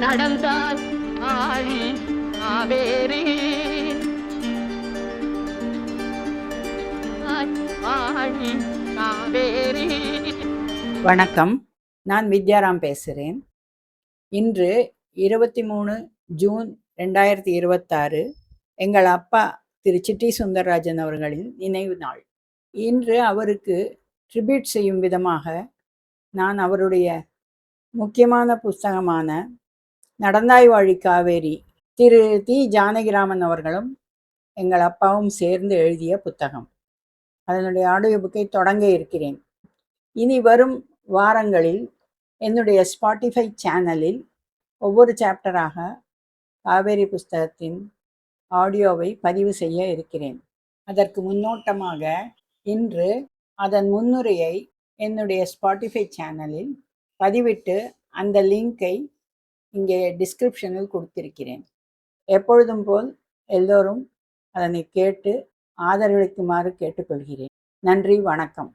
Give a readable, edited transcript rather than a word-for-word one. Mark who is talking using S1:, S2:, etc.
S1: நடந்தால் ஆழி காவேரி ஆழி காவேரி.
S2: வணக்கம், நான் வித்யாராம் பேசுகிறேன். இன்று 23 ஜூன் 2026 எங்கள் அப்பா திரு சிட்டி சுந்தரராஜன் அவர்களின் நினைவு நாள். இன்று அவருக்கு ட்ரிபியூட் செய்யும் விதமாக நான் அவருடைய முக்கியமான புஸ்தகமான நடந்தாய் வாழி காவேரி திரு தி ஜானகிராமன் அவர்களும் எங்கள் அப்பாவும் சேர்ந்து எழுதிய புத்தகம், அதனுடைய ஆடியோ புக்கை தொடங்க இருக்கிறேன். இனி வரும் வாரங்களில் என்னுடைய ஸ்பாட்டிஃபை சேனலில் ஒவ்வொரு சாப்டராக காவேரி புஸ்தகத்தின் ஆடியோவை பதிவு செய்ய இருக்கிறேன். அதற்கு முன்னோட்டமாக இன்று அதன் முன்னுரையை என்னுடைய ஸ்பாட்டிஃபை சேனலில் பதிவிட்டு அந்த லிங்கை இங்கே டிஸ்கிரிப்ஷனில் கொடுத்திருக்கிறேன். எப்பொழுதும் போல் எல்லோரும் அதனை கேட்டு ஆதரவளிக்குமாறு கேட்டுக்கொள்கிறேன். நன்றி, வணக்கம்.